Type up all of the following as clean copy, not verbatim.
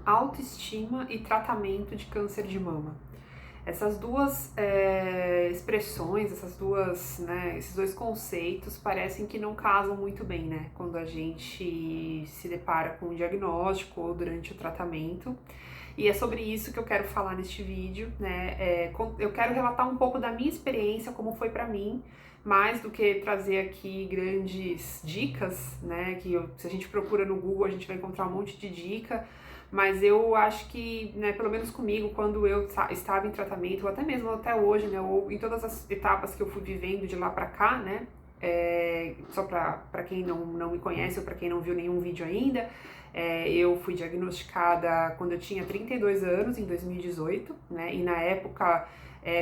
autoestima e tratamento de câncer de mama. Essas duas expressões, esses dois conceitos parecem que não casam muito bem, né? Quando a gente se depara com o diagnóstico ou durante o tratamento. E é sobre isso que eu quero falar neste vídeo, né? Eu quero relatar um pouco da minha experiência, como foi pra mim, mais do que trazer aqui grandes dicas, né? Se a gente procura no Google, a gente vai encontrar um monte de dica. Mas eu acho que, né, pelo menos comigo, quando eu estava em tratamento, ou até mesmo até hoje, né, ou em todas as etapas que eu fui vivendo de lá pra cá, né, só pra quem não me conhece ou pra quem não viu nenhum vídeo ainda, eu fui diagnosticada quando eu tinha 32 anos, em 2018, né, e na época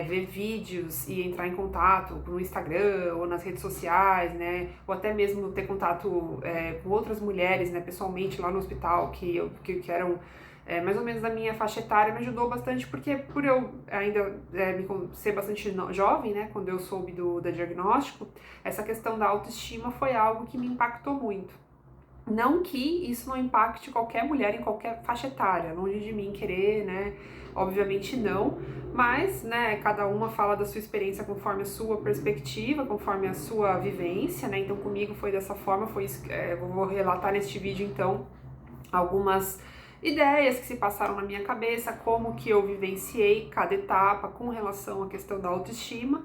ver vídeos e entrar em contato no Instagram ou nas redes sociais, né, ou até mesmo ter contato com outras mulheres, né, pessoalmente lá no hospital que eram mais ou menos da minha faixa etária, me ajudou bastante porque por eu ainda ser bastante jovem, né, quando eu soube do diagnóstico, essa questão da autoestima foi algo que me impactou muito. Não que isso não impacte qualquer mulher em qualquer faixa etária, longe de mim querer, né? Obviamente não, mas, né, cada uma fala da sua experiência conforme a sua perspectiva, conforme a sua vivência, né? Então comigo foi dessa forma, foi isso, eu vou relatar neste vídeo então algumas ideias que se passaram na minha cabeça, como que eu vivenciei cada etapa com relação à questão da autoestima.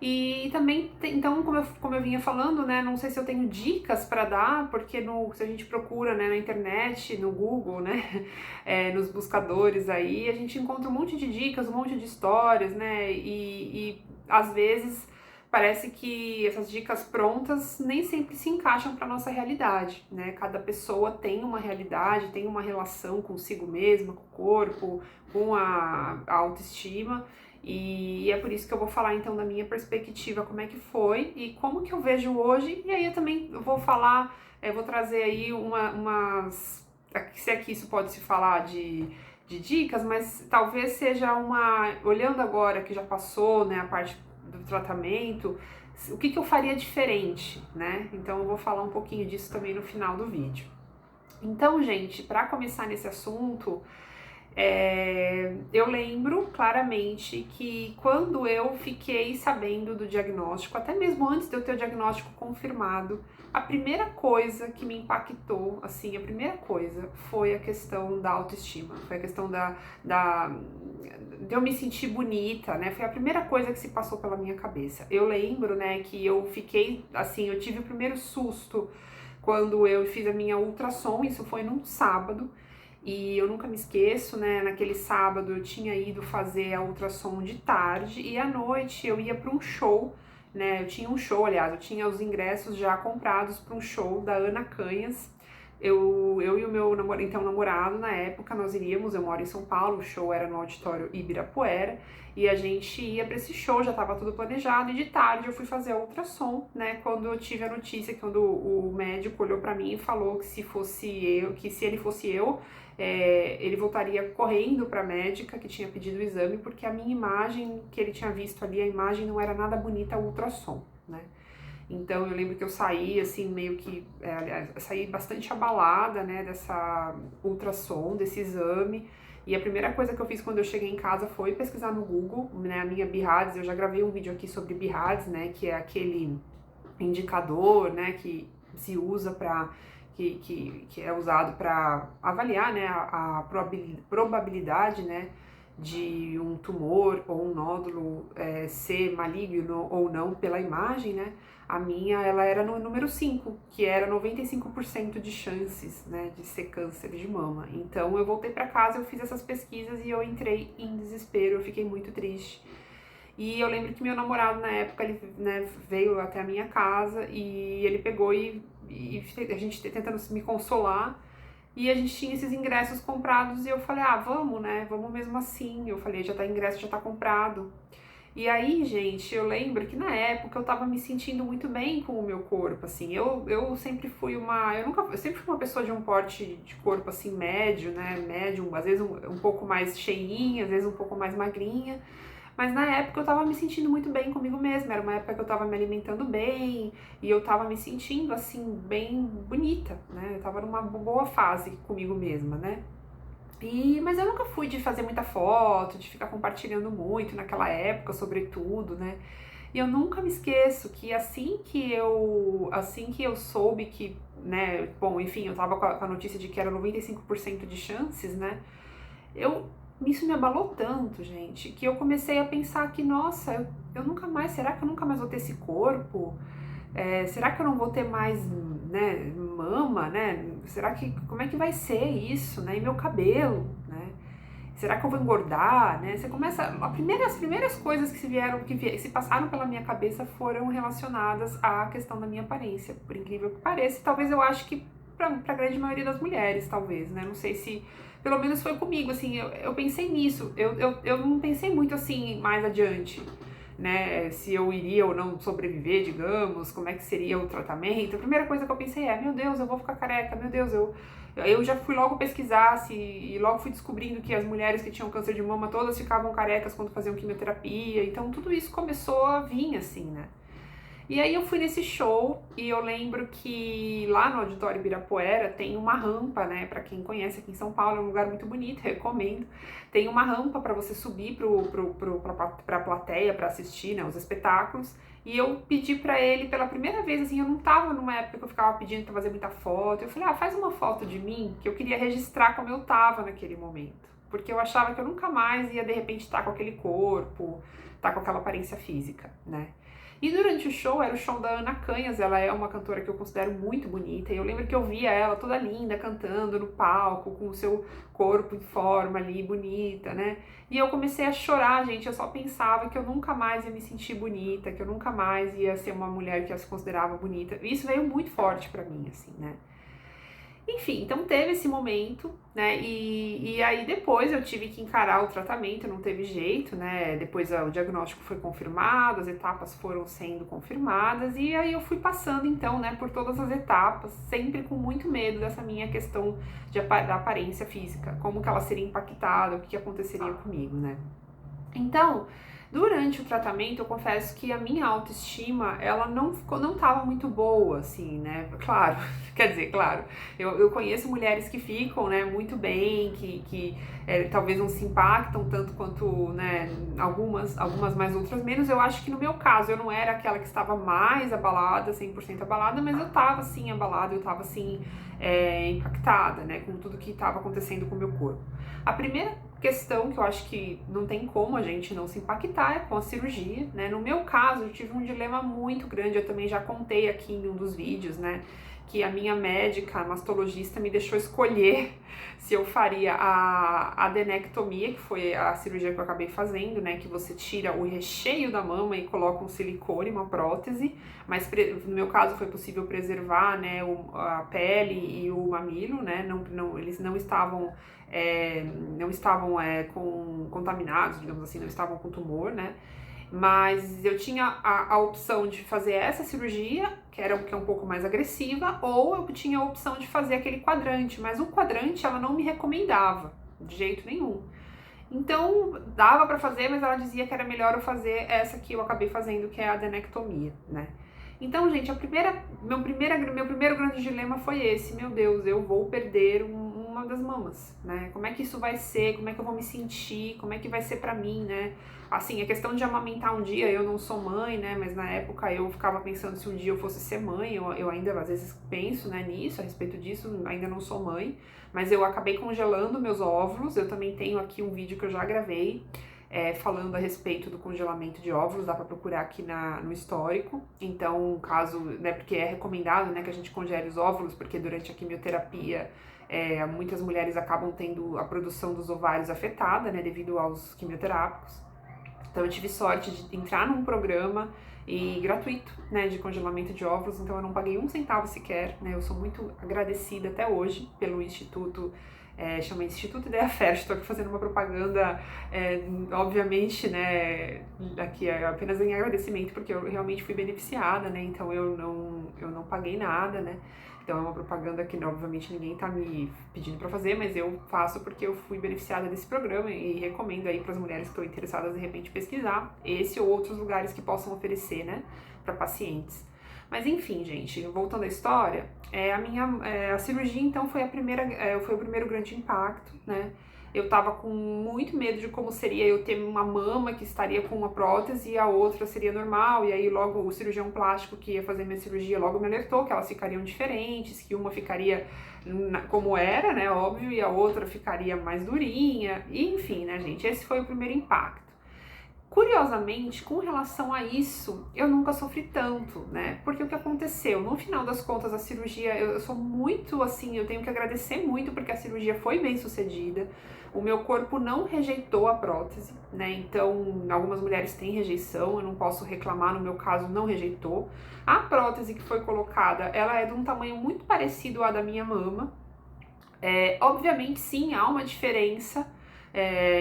E também, então, como eu vinha falando, né, não sei se eu tenho dicas para dar, porque se a gente procura, né, na internet, no Google, né, nos buscadores aí, a gente encontra um monte de dicas, um monte de histórias, né, e às vezes parece que essas dicas prontas nem sempre se encaixam para nossa realidade, né, cada pessoa tem uma realidade, tem uma relação consigo mesma, com o corpo, com a autoestima, e é por isso que eu vou falar então da minha perspectiva, como é que foi e como que eu vejo hoje. E aí eu também vou falar, vou trazer aí se aqui isso pode se falar de dicas, mas talvez seja olhando agora que já passou, né, a parte do tratamento, o que eu faria diferente, né? Então eu vou falar um pouquinho disso também no final do vídeo. Então, gente, para começar nesse assunto, eu lembro claramente que quando eu fiquei sabendo do diagnóstico, até mesmo antes de eu ter o diagnóstico confirmado, a primeira coisa que me impactou, assim, a primeira coisa foi a questão da autoestima, foi a questão de eu me sentir bonita, né? Foi a primeira coisa que se passou pela minha cabeça. Eu lembro, né, que eu fiquei, assim, eu tive o primeiro susto quando eu fiz a minha ultrassom, isso foi num sábado. E eu nunca me esqueço, né? Naquele sábado eu tinha ido fazer a ultrassom de tarde e à noite eu ia para um show, né? Eu tinha um show, aliás, eu tinha os ingressos já comprados para um show da Ana Canhas. Eu e o meu namorado na época, nós iríamos, eu moro em São Paulo, o show era no auditório Ibirapuera, e a gente ia para esse show, já estava tudo planejado, e de tarde eu fui fazer a ultrassom, né, quando eu tive a notícia, quando o médico olhou para mim e falou que se ele fosse eu, ele voltaria correndo para a médica que tinha pedido o exame, porque a minha imagem que ele tinha visto ali, a imagem não era nada bonita, a ultrassom, né. Então eu lembro que eu saí assim, meio que, aliás, eu saí bastante abalada, né, dessa ultrassom, desse exame. E a primeira coisa que eu fiz quando eu cheguei em casa foi pesquisar no Google, né, a minha BIRADS. Eu já gravei um vídeo aqui sobre BIRADS, né, que é aquele indicador, né, que se usa para que é usado para avaliar, né, a probabilidade, né, de um tumor ou um nódulo ser maligno ou não pela imagem, né? A minha, ela era no número 5, que era 95% de chances, né, de ser câncer de mama. Então eu voltei para casa, eu fiz essas pesquisas e eu entrei em desespero, eu fiquei muito triste. E eu lembro que meu namorado na época, ele, né, veio até a minha casa e ele pegou e a gente tentando me consolar. E a gente tinha esses ingressos comprados e eu falei, vamos, né? Vamos mesmo assim. Eu falei, já tá ingresso, já tá comprado. E aí, gente, eu lembro que na época eu tava me sentindo muito bem com o meu corpo, assim. Eu sempre fui eu sempre fui uma pessoa de um porte de corpo assim médio, né? Médio, às vezes um pouco mais cheinha, às vezes um pouco mais magrinha. Mas na época eu tava me sentindo muito bem comigo mesma, era uma época que eu tava me alimentando bem e eu tava me sentindo assim bem bonita, né? Eu tava numa boa fase comigo mesma, né? Mas eu nunca fui de fazer muita foto, de ficar compartilhando muito naquela época, sobretudo, né? E eu nunca me esqueço que assim que eu soube que, né, bom, enfim, eu tava com a notícia de que era 95% de chances, né? Eu, isso me abalou tanto, gente, que eu comecei a pensar que, nossa, eu nunca mais, será que eu nunca mais vou ter esse corpo? Será que eu não vou ter mais, né, mama, né? Será que, como é que vai ser isso, né? E meu cabelo, né? Será que eu vou engordar, né? Você começa, as primeiras coisas que se passaram pela minha cabeça foram relacionadas à questão da minha aparência, por incrível que pareça. Talvez eu acho que pra grande maioria das mulheres, talvez, né? Não sei se, pelo menos foi comigo, assim, eu pensei nisso, eu não pensei muito assim mais adiante, né, se eu iria ou não sobreviver, digamos, como é que seria o tratamento. A primeira coisa que eu pensei meu Deus, eu vou ficar careca, meu Deus, eu já fui logo pesquisar e logo fui descobrindo que as mulheres que tinham câncer de mama todas ficavam carecas quando faziam quimioterapia, então tudo isso começou a vir assim, né. E aí eu fui nesse show e eu lembro que lá no Auditório Ibirapuera tem uma rampa, né? Pra quem conhece aqui em São Paulo, é um lugar muito bonito, recomendo. Tem uma rampa pra você subir pra plateia, pra assistir, né, os espetáculos. E eu pedi pra ele pela primeira vez, assim, eu não tava numa época que eu ficava pedindo pra fazer muita foto. Eu falei, faz uma foto de mim, que eu queria registrar como eu tava naquele momento. Porque eu achava que eu nunca mais ia, de repente, estar com aquele corpo, estar com aquela aparência física, né? E durante o show, era o show da Ana Canhas, ela é uma cantora que eu considero muito bonita, e eu lembro que eu via ela toda linda, cantando no palco, com o seu corpo em forma ali, bonita, né? E eu comecei a chorar, gente, eu só pensava que eu nunca mais ia me sentir bonita, que eu nunca mais ia ser uma mulher que ela se considerava bonita. E isso veio muito forte pra mim, assim, né? Enfim, então teve esse momento, né? E aí depois eu tive que encarar o tratamento, não teve jeito, né? Depois o diagnóstico foi confirmado, as etapas foram sendo confirmadas, e aí eu fui passando então, né, por todas as etapas, sempre com muito medo dessa minha questão da aparência física, como que ela seria impactada, o que aconteceria comigo, né? Então, durante o tratamento, eu confesso que a minha autoestima, ela não tava muito boa, assim, né? Claro, quer dizer, claro, eu conheço mulheres que ficam, né, muito bem, que talvez não se impactam tanto quanto, né, algumas mais, outras menos. Eu acho que no meu caso, eu não era aquela que estava mais abalada, 100% abalada, mas eu tava, sim, abalada, eu tava, assim, impactada, né, com tudo que estava acontecendo com o meu corpo. A primeira questão que eu acho que não tem como a gente não se impactar é com a cirurgia, né? No meu caso, eu tive um dilema muito grande, eu também já contei aqui em um dos vídeos, né? Que a minha médica, a mastologista, me deixou escolher se eu faria a adenectomia, que foi a cirurgia que eu acabei fazendo, né? Que você tira o recheio da mama e coloca um silicone, uma prótese, mas no meu caso foi possível preservar, né, a pele e o mamilo, né? Eles não estavam contaminados, digamos assim, não estavam com tumor, né? Mas eu tinha a opção de fazer essa cirurgia, que é um pouco mais agressiva, ou eu tinha a opção de fazer aquele quadrante, mas o quadrante ela não me recomendava, de jeito nenhum. Então, dava pra fazer, mas ela dizia que era melhor eu fazer essa que eu acabei fazendo, que é a adenectomia, né? Então, gente, meu primeiro grande dilema foi esse. Meu Deus, eu vou perder uma das mamas, né? Como é que isso vai ser? Como é que eu vou me sentir? Como é que vai ser pra mim, né? Assim, a questão de amamentar um dia, eu não sou mãe, né? Mas na época eu ficava pensando se um dia eu fosse ser mãe. Eu ainda, às vezes, penso, né, nisso, a respeito disso. Ainda não sou mãe. Mas eu acabei congelando meus óvulos. Eu também tenho aqui um vídeo que eu já gravei, falando a respeito do congelamento de óvulos, dá pra procurar aqui no histórico. Então, caso, né, porque é recomendado, né, que a gente congele os óvulos, porque durante a quimioterapia muitas mulheres acabam tendo a produção dos ovários afetada, né, devido aos quimioterápicos. Então eu tive sorte de entrar num programa gratuito, né, de congelamento de óvulos, então eu não paguei um centavo sequer, né, eu sou muito agradecida até hoje pelo Instituto, chama Instituto Ideia Fértil. Estou aqui fazendo uma propaganda, obviamente, né, aqui é apenas em agradecimento, porque eu realmente fui beneficiada, né, então eu não paguei nada, né. Então é uma propaganda que, obviamente, ninguém tá me pedindo para fazer, mas eu faço porque eu fui beneficiada desse programa e recomendo aí para as mulheres que estão interessadas, de repente, pesquisar esse ou outros lugares que possam oferecer, né, para pacientes. Mas enfim, gente, voltando à história, a cirurgia então foi o primeiro grande impacto, né? Eu tava com muito medo de como seria eu ter uma mama que estaria com uma prótese e a outra seria normal, e aí logo o cirurgião plástico que ia fazer minha cirurgia logo me alertou que elas ficariam diferentes, que uma ficaria como era, né, óbvio, e a outra ficaria mais durinha, e enfim, né, gente, esse foi o primeiro impacto. Curiosamente, com relação a isso, eu nunca sofri tanto, né? Porque o que aconteceu? No final das contas, a cirurgia, eu sou muito assim, eu tenho que agradecer muito porque a cirurgia foi bem sucedida. O meu corpo não rejeitou a prótese, né? Então, algumas mulheres têm rejeição, eu não posso reclamar, no meu caso, não rejeitou. A prótese que foi colocada, ela é de um tamanho muito parecido à da minha mama. Obviamente, sim, há uma diferença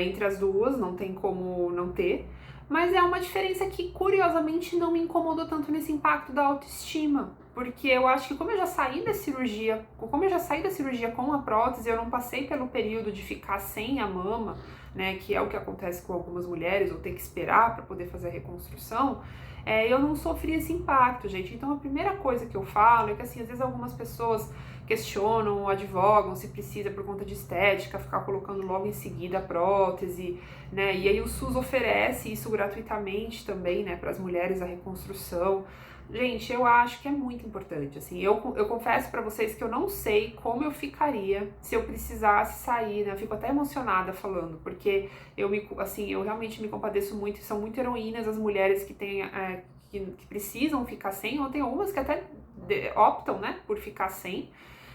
entre as duas, não tem como não ter. Mas é uma diferença que, curiosamente, não me incomodou tanto nesse impacto da autoestima. Porque eu acho que como eu já saí da cirurgia com a prótese, eu não passei pelo período de ficar sem a mama, né, que é o que acontece com algumas mulheres, ou ter que esperar para poder fazer a reconstrução, eu não sofri esse impacto, gente. Então a primeira coisa que eu falo é que, assim, às vezes algumas pessoas questionam, advogam se precisa por conta de estética, ficar colocando logo em seguida a prótese, né? E aí o SUS oferece isso gratuitamente também, né, para as mulheres, a reconstrução. Gente, eu acho que é muito importante, assim, eu confesso para vocês que eu não sei como eu ficaria se eu precisasse sair, né, eu fico até emocionada falando, porque eu realmente me compadeço muito, e são muito heroínas as mulheres que têm, que precisam ficar sem, ou tem algumas que até optam, né, por ficar sem,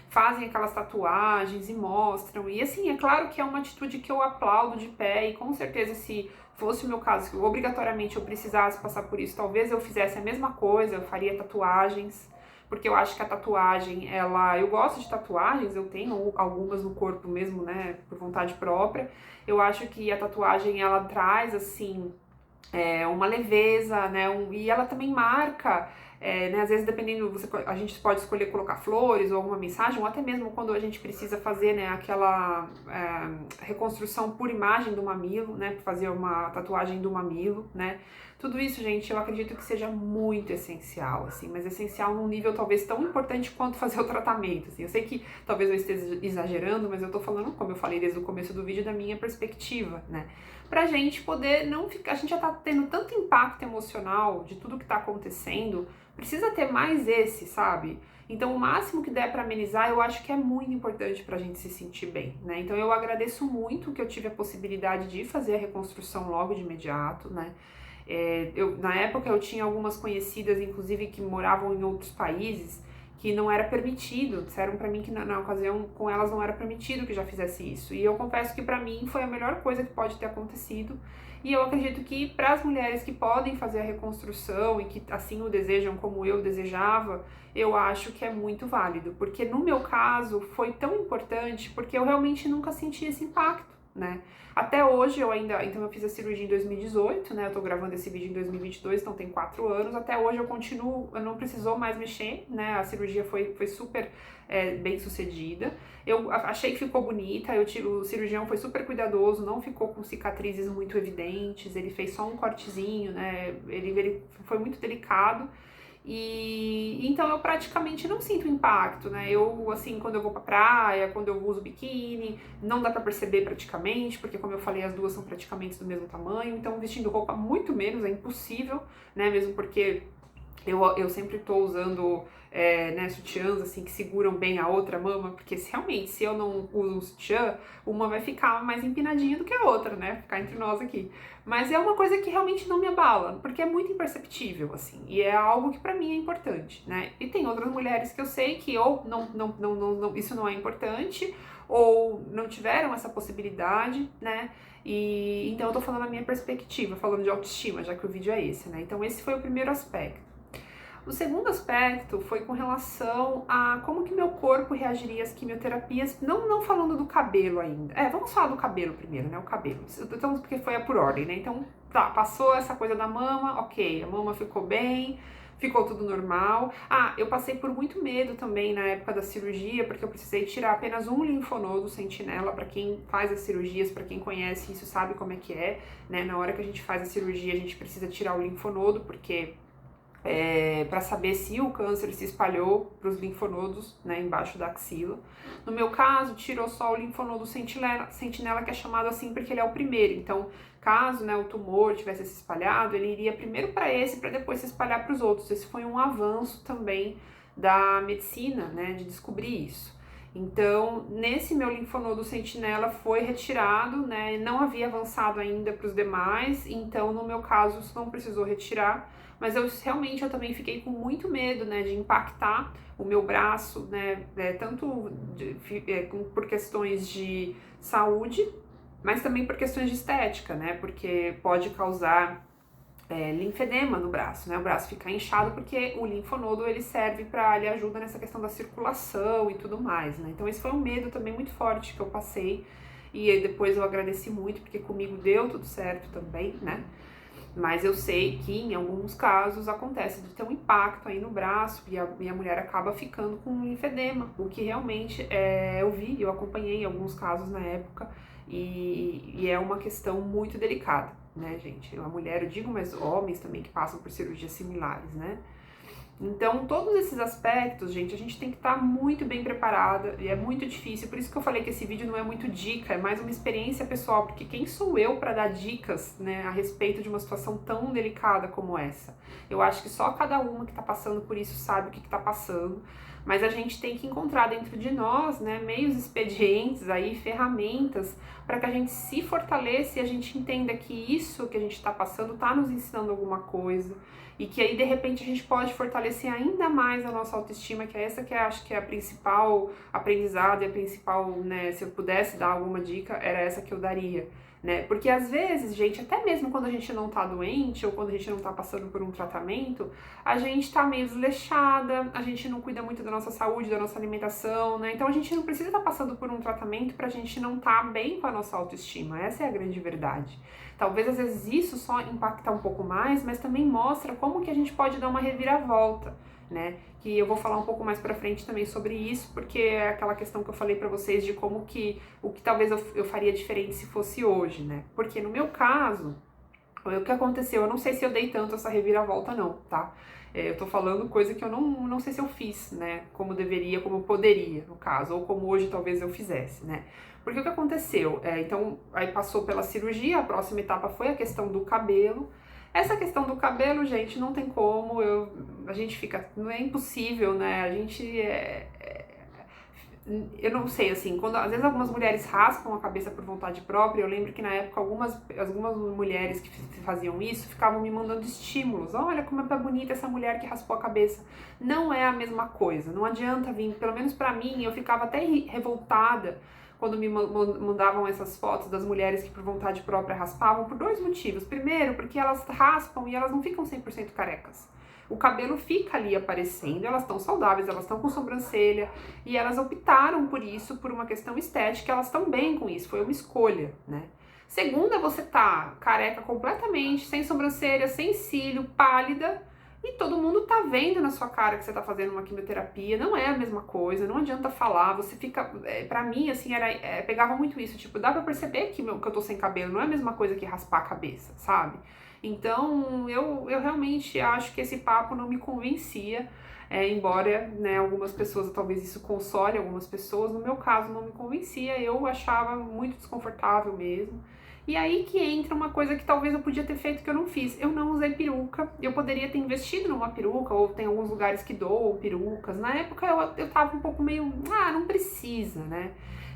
fazem aquelas tatuagens e mostram, e assim, é claro que é uma atitude que eu aplaudo de pé, e com certeza se fosse o meu caso, que obrigatoriamente eu precisasse passar por isso, talvez eu fizesse a mesma coisa, eu faria tatuagens, porque eu acho que a tatuagem, eu gosto de tatuagens, eu tenho algumas no corpo mesmo, né, por vontade própria, eu acho que a tatuagem, ela traz, assim, uma leveza, né, e ela também marca, né, às vezes dependendo, a gente pode escolher colocar flores ou alguma mensagem, ou até mesmo quando a gente precisa fazer, né, aquela reconstrução por imagem do mamilo, né, fazer uma tatuagem do mamilo, né, tudo isso, gente, eu acredito que seja muito essencial, assim, mas essencial num nível talvez tão importante quanto fazer o tratamento, assim, eu sei que talvez eu esteja exagerando, mas eu tô falando, como eu falei desde o começo do vídeo, da minha perspectiva, né, pra gente poder não ficar, a gente já tá tendo tanto impacto emocional de tudo que tá acontecendo, precisa ter mais esse, sabe? Então, o máximo que der para amenizar, eu acho que é muito importante pra gente se sentir bem, né? Então, eu agradeço muito que eu tive a possibilidade de fazer a reconstrução logo de imediato, né? Na época, eu tinha algumas conhecidas, inclusive, que moravam em outros países, que não era permitido, disseram pra mim que na ocasião com elas não era permitido que já fizesse isso. E eu confesso que pra mim foi a melhor coisa que pode ter acontecido. E eu acredito que para as mulheres que podem fazer a reconstrução e que assim o desejam como eu desejava, eu acho que é muito válido, porque no meu caso foi tão importante porque eu realmente nunca senti esse impacto, né? Até hoje então eu fiz a cirurgia em 2018, né? Eu tô gravando esse vídeo em 2022, então tem 4 anos. Até hoje eu não precisou mais mexer, né? A cirurgia foi super bem sucedida. Eu achei que ficou bonita, o cirurgião foi super cuidadoso, não ficou com cicatrizes muito evidentes, ele fez só um cortezinho, né? Ele foi muito delicado. E então eu praticamente não sinto impacto, né? Eu, assim, quando eu vou pra praia, quando eu uso biquíni, não dá pra perceber praticamente, porque como eu falei, as duas são praticamente do mesmo tamanho, então vestindo roupa muito menos, é impossível, né? Mesmo porque eu sempre tô usando né, sutiãs assim que seguram bem a outra mama, porque se eu não uso um sutiã, uma vai ficar mais empinadinha do que a outra, né? Ficar entre nós aqui. Mas é uma coisa que realmente não me abala, porque é muito imperceptível, assim, e é algo que pra mim é importante, né? E tem outras mulheres que eu sei que ou isso não é importante, ou não tiveram essa possibilidade, né? E então eu tô falando a minha perspectiva, falando de autoestima, já que o vídeo é esse, né? Então esse foi o primeiro aspecto. O segundo aspecto foi com relação a como que meu corpo reagiria às quimioterapias, não falando do cabelo ainda. Vamos falar do cabelo primeiro, né? O cabelo. Então, porque foi por ordem, né? Então, tá, passou essa coisa da mama, ok, a mama ficou bem, ficou tudo normal. Eu passei por muito medo também na época da cirurgia, porque eu precisei tirar apenas um linfonodo sentinela. Para quem faz as cirurgias, para quem conhece isso, sabe como é que é, né? Na hora que a gente faz a cirurgia, a gente precisa tirar o linfonodo, porque para saber se o câncer se espalhou para os linfonodos, né, embaixo da axila. No meu caso, tirou só o linfonodo sentinela, que é chamado assim porque ele é o primeiro. Então, caso, né, o tumor tivesse se espalhado, ele iria primeiro para esse, para depois se espalhar para os outros. Esse foi um avanço também da medicina, né, de descobrir isso. Então, nesse meu linfonodo sentinela foi retirado, né, não havia avançado ainda para os demais, então no meu caso isso não precisou retirar, mas eu também fiquei com muito medo, né, de impactar o meu braço, né, tanto por questões de saúde, mas também por questões de estética, né, porque pode causar linfedema no braço, né? O braço fica inchado porque o linfonodo ele serve para, ele ajuda nessa questão da circulação e tudo mais, né? Então esse foi um medo também muito forte que eu passei e aí depois eu agradeci muito porque comigo deu tudo certo também, né? Mas eu sei que em alguns casos acontece de ter um impacto aí no braço e a mulher acaba ficando com linfedema, o que realmente eu acompanhei em alguns casos na época e é uma questão muito delicada, né, gente? A mulher, eu digo, mas homens também que passam por cirurgias similares, né? Então, todos esses aspectos, gente, a gente tem que estar muito bem preparada e é muito difícil. Por isso que eu falei que esse vídeo não é muito dica, é mais uma experiência pessoal, porque quem sou eu para dar dicas, né, a respeito de uma situação tão delicada como essa? Eu acho que só cada uma que está passando por isso sabe o que está passando, mas a gente tem que encontrar dentro de nós, né, meios expedientes aí, ferramentas para que a gente se fortaleça e a gente entenda que isso que a gente está passando está nos ensinando alguma coisa. E que aí, de repente, a gente pode fortalecer ainda mais a nossa autoestima, que é essa que eu acho que é a principal aprendizado e a principal, né, se eu pudesse dar alguma dica, era essa que eu daria, né? Porque às vezes, gente, até mesmo quando a gente não tá doente ou quando a gente não tá passando por um tratamento, a gente tá meio desleixada, a gente não cuida muito da nossa saúde, da nossa alimentação, né? Então a gente não precisa estar passando por um tratamento pra gente não tá bem com a nossa autoestima, essa é a grande verdade. Talvez às vezes isso só impacta um pouco mais, mas também mostra como que a gente pode dar uma reviravolta, né? Que eu vou falar um pouco mais pra frente também sobre isso, porque é aquela questão que eu falei pra vocês de como que, o que talvez eu faria diferente se fosse hoje, né? Porque no meu caso, o que aconteceu, eu não sei se eu dei tanto essa reviravolta não, tá? Eu tô falando coisa que eu não sei se eu fiz, né? Como deveria, como eu poderia, no caso, ou como hoje talvez eu fizesse, né? Porque o que aconteceu? Então, aí passou pela cirurgia, a próxima etapa foi a questão do cabelo. Essa questão do cabelo, gente, não tem como, a gente fica, não é impossível, né? A gente eu não sei, assim, quando às vezes algumas mulheres raspam a cabeça por vontade própria, eu lembro que na época algumas mulheres que faziam isso ficavam me mandando estímulos. Olha como é bonita essa mulher que raspou a cabeça. Não é a mesma coisa, não adianta vir, pelo menos pra mim, eu ficava até revoltada quando me mandavam essas fotos das mulheres que por vontade própria raspavam, por dois motivos. Primeiro, porque elas raspam e elas não ficam 100% carecas. O cabelo fica ali aparecendo, elas estão saudáveis, elas estão com sobrancelha e elas optaram por isso, por uma questão estética, elas estão bem com isso, foi uma escolha, né? Segunda, você tá careca completamente, sem sobrancelha, sem cílio, pálida, e todo mundo tá vendo na sua cara que você tá fazendo uma quimioterapia, não é a mesma coisa, não adianta falar, você fica, pra mim, assim, pegava muito isso, tipo, dá pra perceber que eu tô sem cabelo, não é a mesma coisa que raspar a cabeça, sabe? Então, eu realmente acho que esse papo não me convencia, embora, né, algumas pessoas, talvez isso console algumas pessoas, no meu caso não me convencia, eu achava muito desconfortável mesmo. E aí que entra uma coisa que talvez eu podia ter feito que eu não fiz. Eu não usei peruca, eu poderia ter investido numa peruca, ou tem alguns lugares que doam perucas. Na época eu tava um pouco meio, não precisa, né?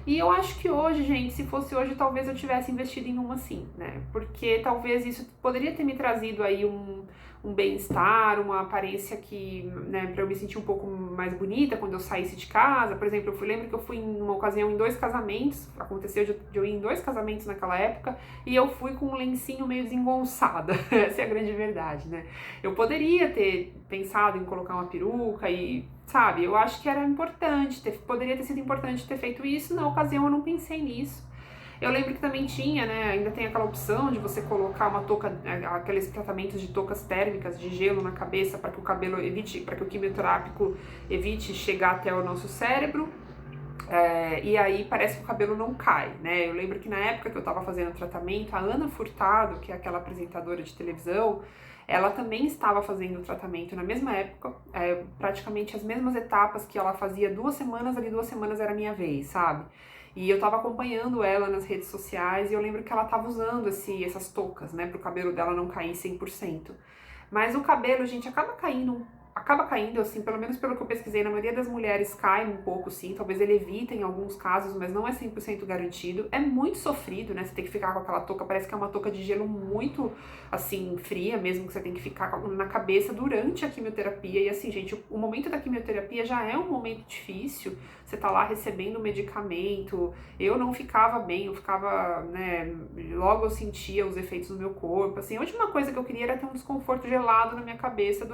E eu acho que hoje, gente, se fosse hoje, talvez eu tivesse investido em uma sim, né? Porque talvez isso poderia ter me trazido aí um bem-estar, uma aparência que, né, pra eu me sentir um pouco mais bonita quando eu saísse de casa. Por exemplo, lembro que eu fui em uma ocasião em 2 casamentos, aconteceu de eu ir em 2 casamentos naquela época, e eu fui com um lencinho meio desengonçada, essa é a grande verdade, né? Eu poderia ter pensado em colocar uma peruca e, sabe, eu acho que era importante, poderia ter sido importante ter feito isso, na ocasião eu não pensei nisso. Eu lembro que também tinha, né, ainda tem aquela opção de você colocar uma touca, aqueles tratamentos de toucas térmicas de gelo na cabeça para que o cabelo evite, para que o quimioterápico evite chegar até o nosso cérebro. E aí parece que o cabelo não cai, né? Eu lembro que na época que eu tava fazendo o tratamento, a Ana Furtado, que é aquela apresentadora de televisão, ela também estava fazendo o tratamento na mesma época, praticamente as mesmas etapas que ela fazia 2 semanas, ali 2 semanas era a minha vez, sabe? E eu tava acompanhando ela nas redes sociais e eu lembro que ela tava usando essas toucas, né, pro cabelo dela não cair 100%. Mas o cabelo, gente, acaba caindo, assim, pelo menos pelo que eu pesquisei, na maioria das mulheres cai um pouco, sim, talvez ele evite em alguns casos, mas não é 100% garantido. É muito sofrido, né, você tem que ficar com aquela touca, parece que é uma touca de gelo muito, assim, fria mesmo, que você tem que ficar na cabeça durante a quimioterapia. E assim, gente, o momento da quimioterapia já é um momento difícil, você tá lá recebendo medicamento, eu não ficava bem, eu ficava, né, logo eu sentia os efeitos no meu corpo, assim, a última coisa que eu queria era ter um desconforto gelado na minha cabeça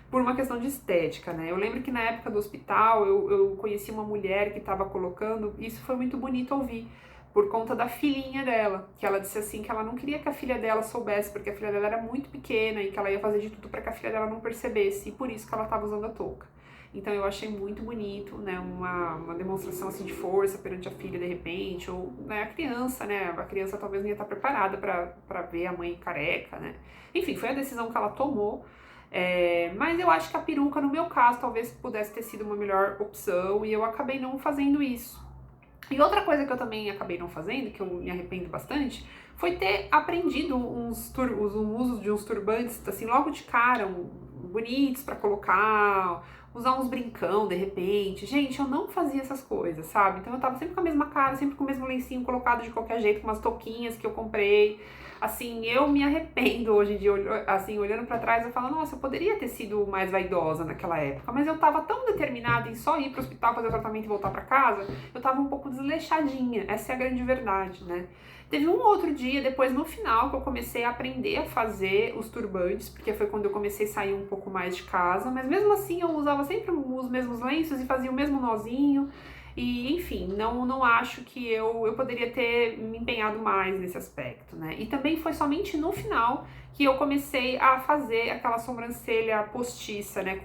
por uma questão de estética, né, eu lembro que na época do hospital, eu conheci uma mulher que estava colocando, e isso foi muito bonito ouvir, por conta da filhinha dela, que ela disse assim, que ela não queria que a filha dela soubesse, porque a filha dela era muito pequena, e que ela ia fazer de tudo para que a filha dela não percebesse, e por isso que ela estava usando a touca. Então eu achei muito bonito, né, uma demonstração assim de força perante a filha de repente, ou né, a criança talvez não ia estar preparada para ver a mãe careca, né. Enfim, foi a decisão que ela tomou, mas eu acho que a peruca, no meu caso, talvez pudesse ter sido uma melhor opção e eu acabei não fazendo isso. E outra coisa que eu também acabei não fazendo, que eu me arrependo bastante, foi ter aprendido os usos de uns turbantes, assim, logo de cara, bonitos pra colocar, usar uns brincão de repente. Gente, eu não fazia essas coisas, sabe? Então eu tava sempre com a mesma cara, sempre com o mesmo lencinho colocado de qualquer jeito, com umas touquinhas que eu comprei. Assim, eu me arrependo hoje em dia, assim, olhando pra trás, eu falo, nossa, eu poderia ter sido mais vaidosa naquela época, mas eu tava tão determinada em só ir pro hospital, fazer o tratamento e voltar pra casa, eu tava um pouco desleixadinha, essa é a grande verdade, né? Teve um outro dia, depois no final, que eu comecei a aprender a fazer os turbantes, porque foi quando eu comecei a sair um pouco mais de casa, mas mesmo assim eu usava sempre os mesmos lenços e fazia o mesmo nozinho, e enfim, não acho que eu poderia ter me empenhado mais nesse aspecto, né? E também foi somente no final que eu comecei a fazer aquela sobrancelha postiça, né?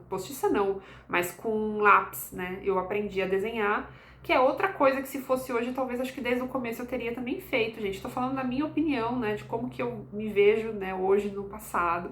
Postiça não, mas com lápis, né? Eu aprendi a desenhar, que é outra coisa que se fosse hoje, talvez acho que desde o começo eu teria também feito, gente. Tô falando da minha opinião, né? De como que eu me vejo, né? Hoje no passado.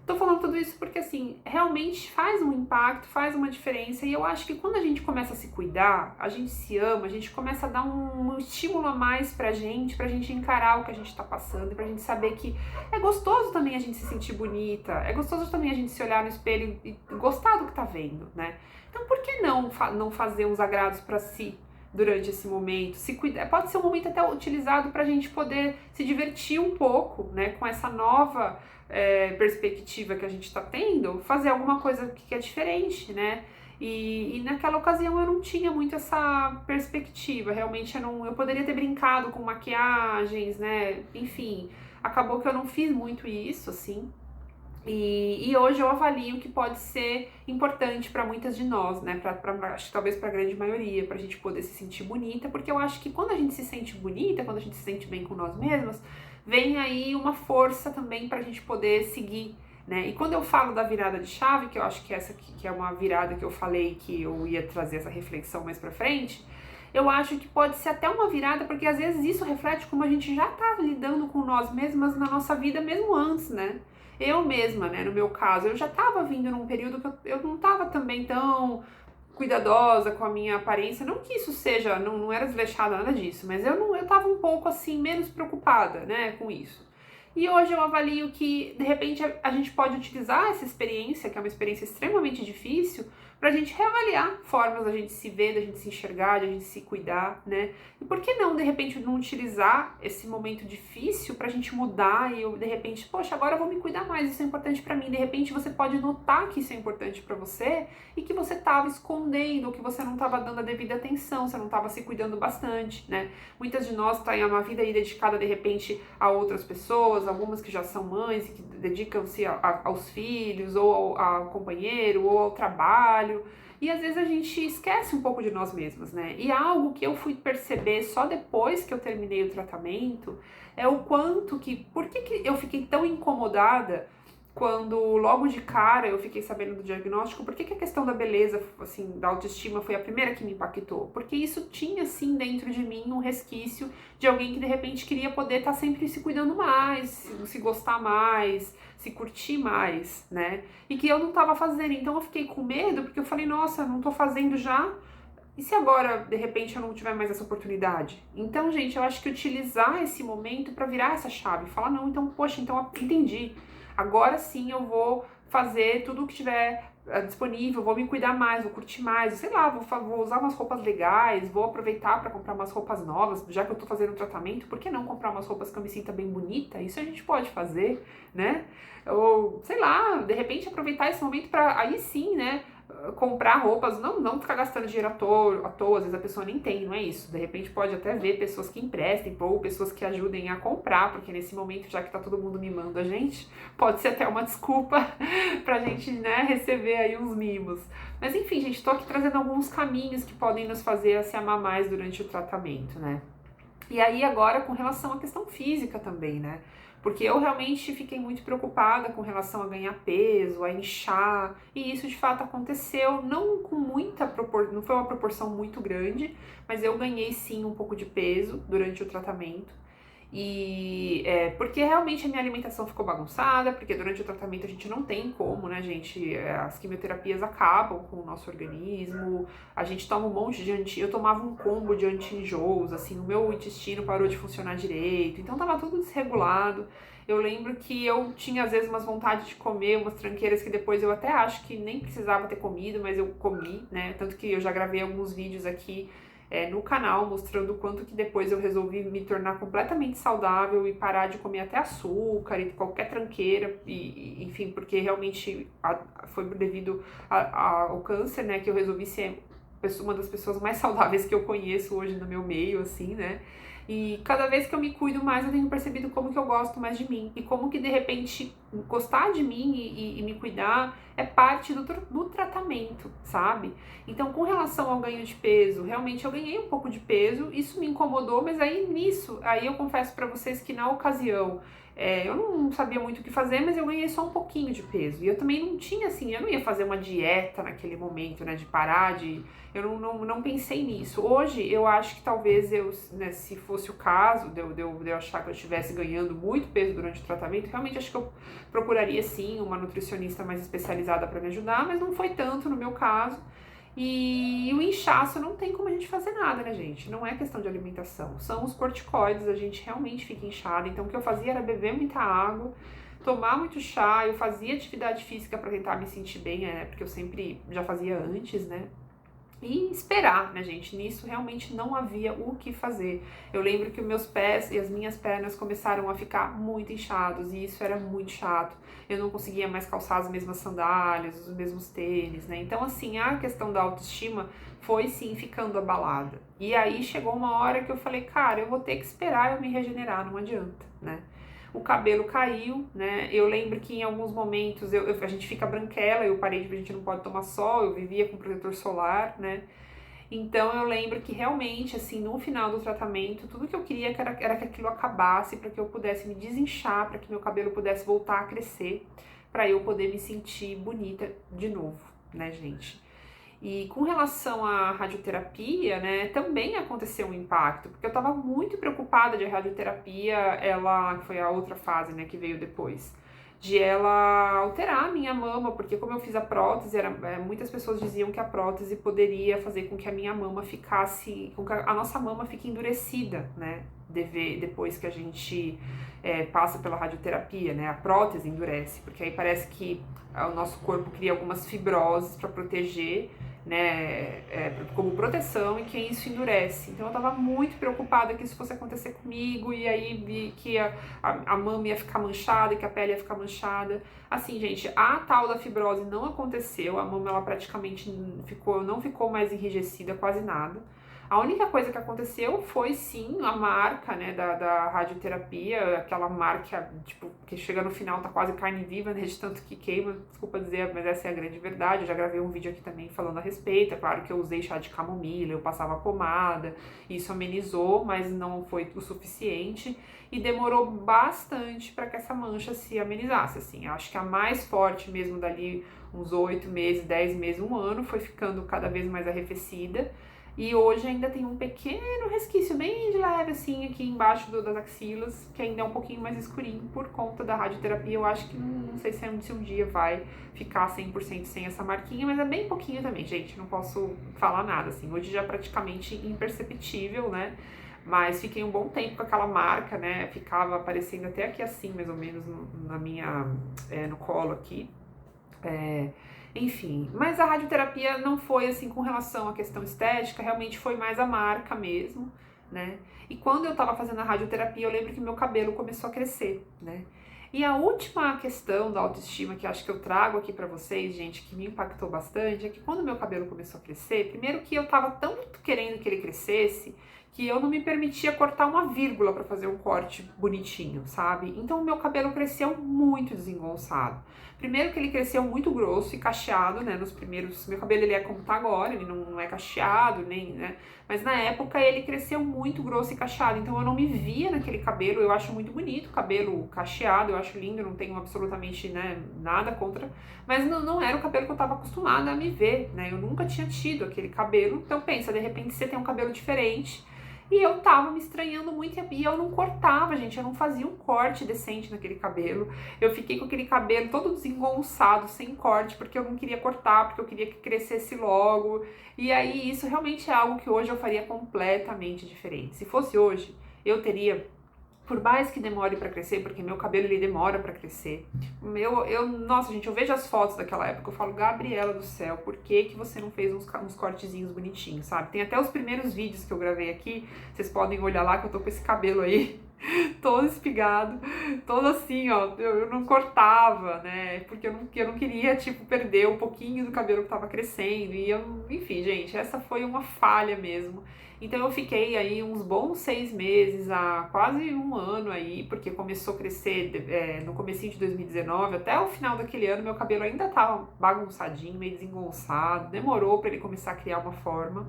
Tô falando tudo isso porque, assim, realmente faz um impacto, faz uma diferença, e eu acho que quando a gente começa a se cuidar, a gente se ama, a gente começa a dar um estímulo a mais pra gente encarar o que a gente tá passando, e pra gente saber que é gostoso também a gente se sentir bonita, é gostoso também a gente se olhar no espelho e gostar do que tá vendo, né? Então por que não fazer uns agrados pra si durante esse momento? Se cuidar, pode ser um momento até utilizado pra gente poder se divertir um pouco, né, com essa nova perspectiva que a gente está tendo, fazer alguma coisa que é diferente, né? E naquela ocasião eu não tinha muito essa perspectiva, realmente eu poderia ter brincado com maquiagens, né? Enfim, acabou que eu não fiz muito isso, assim. E hoje eu avalio que pode ser importante para muitas de nós, né? Acho que talvez para a grande maioria, para a gente poder se sentir bonita, porque eu acho que quando a gente se sente bonita, quando a gente se sente bem com nós mesmas, vem aí uma força também para a gente poder seguir, né? E quando eu falo da virada de chave, que eu acho que essa que é uma virada que eu falei que eu ia trazer essa reflexão mais para frente, eu acho que pode ser até uma virada, porque às vezes isso reflete como a gente já tá lidando com nós mesmas na nossa vida mesmo antes, né? Eu mesma, né, no meu caso, eu já tava vindo num período que eu não tava também tão cuidadosa com a minha aparência, não que isso seja, não era desleixada, nada disso, mas eu tava um pouco assim, menos preocupada, né, com isso. E hoje eu avalio que, de repente, a gente pode utilizar essa experiência, que é uma experiência extremamente difícil, pra gente reavaliar formas da gente se ver, da gente se enxergar, da gente se cuidar, né? E por que não, de repente, não utilizar esse momento difícil pra gente mudar e eu, de repente, poxa, agora eu vou me cuidar mais, isso é importante pra mim. De repente, você pode notar que isso é importante pra você e que você tava escondendo, ou que você não tava dando a devida atenção, você não tava se cuidando bastante, né? Muitas de nós têm uma vida aí dedicada, de repente, a outras pessoas, algumas que já são mães e que dedicam-se aos filhos, ou ao companheiro, ou ao trabalho, e às vezes a gente esquece um pouco de nós mesmas, né? E algo que eu fui perceber só depois que eu terminei o tratamento é o quanto que... Por que eu fiquei tão incomodada quando logo de cara eu fiquei sabendo do diagnóstico. Por que que a questão da beleza, assim, da autoestima foi a primeira que me impactou? Porque isso tinha, sim, dentro de mim um resquício de alguém que de repente queria poder estar sempre se cuidando mais, se gostar mais, se curtir mais, né? E que eu não estava fazendo. Então eu fiquei com medo, porque eu falei, nossa, não tô fazendo já. E se agora, de repente, eu não tiver mais essa oportunidade? Então, gente, eu acho que utilizar esse momento para virar essa chave, falar, não, então, poxa, então entendi. Agora sim eu vou fazer tudo o que tiver disponível, vou me cuidar mais, vou curtir mais, sei lá, vou usar umas roupas legais, vou aproveitar para comprar umas roupas novas, já que eu tô fazendo tratamento, por que não comprar umas roupas que eu me sinta bem bonita? Isso a gente pode fazer, né? Ou, sei lá, de repente aproveitar esse momento para aí sim, né? Comprar roupas, não ficar gastando dinheiro à toa, às vezes a pessoa nem tem, não é isso. De repente pode até ver pessoas que emprestem ou pessoas que ajudem a comprar, porque nesse momento, já que tá todo mundo mimando a gente, pode ser até uma desculpa pra gente, né, receber aí uns mimos. Mas enfim, gente, tô aqui trazendo alguns caminhos que podem nos fazer a se amar mais durante o tratamento, né? E aí agora com relação à questão física também, né? Porque eu realmente fiquei muito preocupada com relação a ganhar peso, a inchar, e isso de fato aconteceu, não com muita proporção, não foi uma proporção muito grande, mas eu ganhei sim um pouco de peso durante o tratamento. E porque realmente a minha alimentação ficou bagunçada, porque durante o tratamento a gente não tem como, né, gente? As quimioterapias acabam com o nosso organismo, a gente toma um monte de eu tomava um combo de anti-enjoos, assim, o meu intestino parou de funcionar direito, então tava tudo desregulado. Eu lembro que eu tinha às vezes umas vontades de comer, umas tranqueiras que depois eu até acho que nem precisava ter comido, mas eu comi, né? Tanto que eu já gravei alguns vídeos aqui no canal, mostrando o quanto que depois eu resolvi me tornar completamente saudável e parar de comer até açúcar e qualquer tranqueira, enfim, porque realmente foi devido ao câncer, né, que eu resolvi ser uma das pessoas mais saudáveis que eu conheço hoje no meu meio, assim, né, e cada vez que eu me cuido mais, eu tenho percebido como que eu gosto mais de mim e como que de repente gostar de mim e me cuidar é parte do tratamento, sabe? Então, com relação ao ganho de peso, realmente eu ganhei um pouco de peso, isso me incomodou, mas aí eu confesso pra vocês que na ocasião eu não sabia muito o que fazer, mas eu ganhei só um pouquinho de peso. E eu também não tinha, assim, eu não ia fazer uma dieta naquele momento, né, de parar de... Eu não pensei nisso. Hoje, eu acho que talvez né, se fosse o caso de eu achar que eu estivesse ganhando muito peso durante o tratamento, realmente acho que eu procuraria, sim, uma nutricionista mais especializada para me ajudar, mas não foi tanto no meu caso. E o inchaço não tem como a gente fazer nada, né, gente? Não é questão de alimentação, são os corticoides, a gente realmente fica inchado. Então, o que eu fazia era beber muita água, tomar muito chá, eu fazia atividade física para tentar me sentir bem, porque eu sempre já fazia antes, né? E esperar, né, gente? Nisso realmente não havia o que fazer. Eu lembro que os meus pés e as minhas pernas começaram a ficar muito inchados e isso era muito chato. Eu não conseguia mais calçar as mesmas sandálias, os mesmos tênis, né? Então, assim, a questão da autoestima foi sim ficando abalada. E aí chegou uma hora que eu falei, cara, eu vou ter que esperar eu me regenerar, não adianta, né? O cabelo caiu, né? Eu lembro que em alguns momentos a gente fica branquela, eu parei de, a gente não pode tomar sol, eu vivia com protetor solar, né? Então eu lembro que realmente, assim, no final do tratamento, tudo que eu queria era que aquilo acabasse, para que eu pudesse me desinchar, para que meu cabelo pudesse voltar a crescer, para eu poder me sentir bonita de novo, né, gente? E com relação à radioterapia, né, também aconteceu um impacto, porque eu estava muito preocupada de a radioterapia, ela foi a outra fase, né, que veio depois, de ela alterar a minha mama, porque como eu fiz a prótese, muitas pessoas diziam que a prótese poderia fazer com que a minha mama ficasse, com que a nossa mama fique endurecida, né, depois que a gente passa pela radioterapia, né, a prótese endurece, porque aí parece que o nosso corpo cria algumas fibroses para proteger, né, como proteção, e que isso endurece. Então eu tava muito preocupada que isso fosse acontecer comigo, e aí vi que a mama ia ficar manchada, que a pele ia ficar manchada. Assim, gente, a tal da fibrose não aconteceu, a mama ela praticamente não ficou mais enrijecida, quase nada. A única coisa que aconteceu foi sim a marca, né, da radioterapia, aquela marca, tipo, que chega no final tá quase carne viva, né, de tanto que queima, desculpa dizer, mas essa é a grande verdade. Eu já gravei um vídeo aqui também falando a respeito. É claro que eu usei chá de camomila, eu passava pomada, isso amenizou, mas não foi o suficiente e demorou bastante para que essa mancha se amenizasse, assim. Eu acho que a mais forte mesmo dali uns 8 meses, 10 meses, um ano, foi ficando cada vez mais arrefecida. E hoje ainda tem um pequeno resquício bem de leve, assim, aqui embaixo das axilas, que ainda é um pouquinho mais escurinho por conta da radioterapia. Eu acho que não sei se um dia vai ficar 100% sem essa marquinha, mas é bem pouquinho também, gente. Não posso falar nada, assim. Hoje já é praticamente imperceptível, né? Mas fiquei um bom tempo com aquela marca, né? Ficava aparecendo até aqui assim, mais ou menos, no colo aqui. Enfim, mas a radioterapia não foi assim com relação à questão estética, realmente foi mais a marca mesmo, né? E quando eu tava fazendo a radioterapia, eu lembro que meu cabelo começou a crescer, né? E a última questão da autoestima que acho que eu trago aqui pra vocês, gente, que me impactou bastante, é que quando meu cabelo começou a crescer, primeiro que eu tava tão querendo que ele crescesse, que eu não me permitia cortar uma vírgula pra fazer um corte bonitinho, sabe? Então o meu cabelo cresceu muito desengonçado. Primeiro que ele cresceu muito grosso e cacheado, né, nos primeiros... Meu cabelo ele é como tá agora, ele não é cacheado, nem, né, mas na época ele cresceu muito grosso e cacheado, então eu não me via naquele cabelo. Eu acho muito bonito o cabelo cacheado, eu acho lindo, eu não tenho absolutamente, né, nada contra, mas não era o cabelo que eu tava acostumada a me ver, né, eu nunca tinha tido aquele cabelo. Então pensa, de repente você tem um cabelo diferente, e eu tava me estranhando muito e eu não cortava, gente, eu não fazia um corte decente naquele cabelo. Eu fiquei com aquele cabelo todo desengonçado, sem corte, porque eu não queria cortar, porque eu queria que crescesse logo. E aí isso realmente é algo que hoje eu faria completamente diferente. Se fosse hoje, eu teria, por mais que demore pra crescer, porque meu cabelo ele demora pra crescer. Nossa, gente, eu vejo as fotos daquela época, eu falo, Gabriela do céu, por que que você não fez uns cortezinhos bonitinhos, sabe? Tem até os primeiros vídeos que eu gravei aqui, vocês podem olhar lá que eu tô com esse cabelo aí, todo espigado, todo assim, ó, eu não cortava, né, porque eu não queria, tipo, perder um pouquinho do cabelo que tava crescendo, e enfim, gente, essa foi uma falha mesmo. Então eu fiquei aí uns bons 6 meses, a quase um ano aí, porque começou a crescer no comecinho de 2019, até o final daquele ano meu cabelo ainda tava bagunçadinho, meio desengonçado, demorou para ele começar a criar uma forma.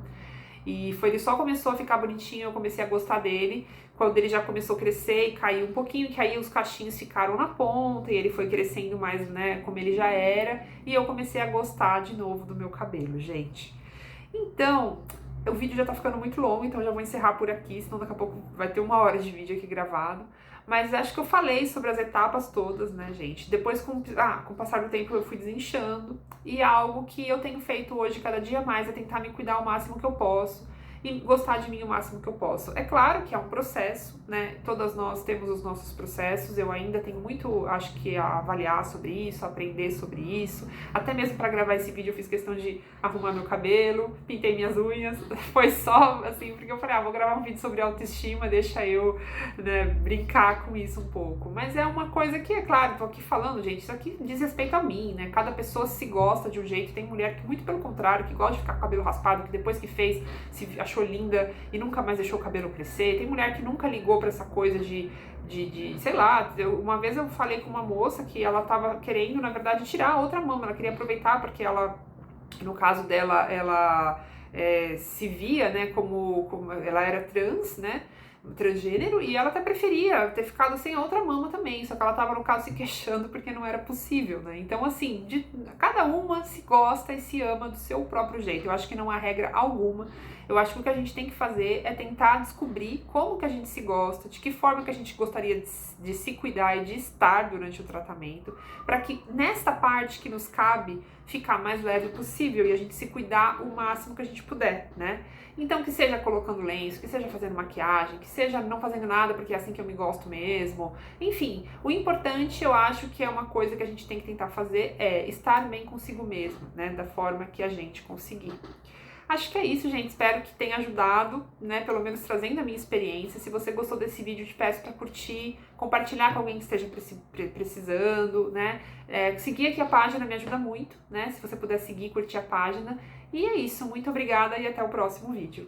E ele só começou a ficar bonitinho, eu comecei a gostar dele, quando ele já começou a crescer e caiu um pouquinho, que aí os cachinhos ficaram na ponta e ele foi crescendo mais, né, como ele já era, e eu comecei a gostar de novo do meu cabelo, gente. Então, o vídeo já tá ficando muito longo, então eu já vou encerrar por aqui, senão daqui a pouco vai ter 1 hora de vídeo aqui gravado. Mas acho que eu falei sobre as etapas todas, né, gente? Depois, com o passar do tempo, eu fui desinchando. E algo que eu tenho feito hoje, cada dia mais, é tentar me cuidar o máximo que eu posso e gostar de mim o máximo que eu posso. É claro que é um processo, né? Todas nós temos os nossos processos. Eu ainda tenho muito, acho que, a avaliar sobre isso, aprender sobre isso. Até mesmo para gravar esse vídeo eu fiz questão de arrumar meu cabelo, pintei minhas unhas. Foi só assim, porque eu falei, vou gravar um vídeo sobre autoestima, deixa eu, né, brincar com isso um pouco. Mas é uma coisa que, é claro, tô aqui falando, gente, isso aqui diz respeito a mim, né? Cada pessoa se gosta de um jeito. Tem mulher que, muito pelo contrário, que gosta de ficar com o cabelo raspado, que depois que fez, se achou linda e nunca mais deixou o cabelo crescer. Tem mulher que nunca ligou pra essa coisa de sei lá, uma vez eu falei com uma moça que ela tava querendo, na verdade, tirar a outra mama, ela queria aproveitar porque ela, no caso dela, ela se via, né, como ela era trans, né, transgênero, e ela até preferia ter ficado sem a outra mama também, só que ela tava, no caso, se queixando porque não era possível, né? Então, assim, cada uma se gosta e se ama do seu próprio jeito. Eu acho que não há regra alguma. Eu acho que o que a gente tem que fazer é tentar descobrir como que a gente se gosta, de que forma que a gente gostaria de se cuidar e de estar durante o tratamento, para que nesta parte que nos cabe ficar mais leve possível e a gente se cuidar o máximo que a gente puder, né? Então, que seja colocando lenço, que seja fazendo maquiagem, que seja não fazendo nada porque é assim que eu me gosto mesmo. Enfim, o importante, eu acho que é uma coisa que a gente tem que tentar fazer, é estar bem consigo mesmo, né? Da forma que a gente conseguir. Acho que é isso, gente. Espero que tenha ajudado, né? Pelo menos trazendo a minha experiência. Se você gostou desse vídeo, te peço para curtir, compartilhar com alguém que esteja precisando, né? Seguir aqui a página me ajuda muito, né? Se você puder seguir, curtir a página. E é isso. Muito obrigada e até o próximo vídeo.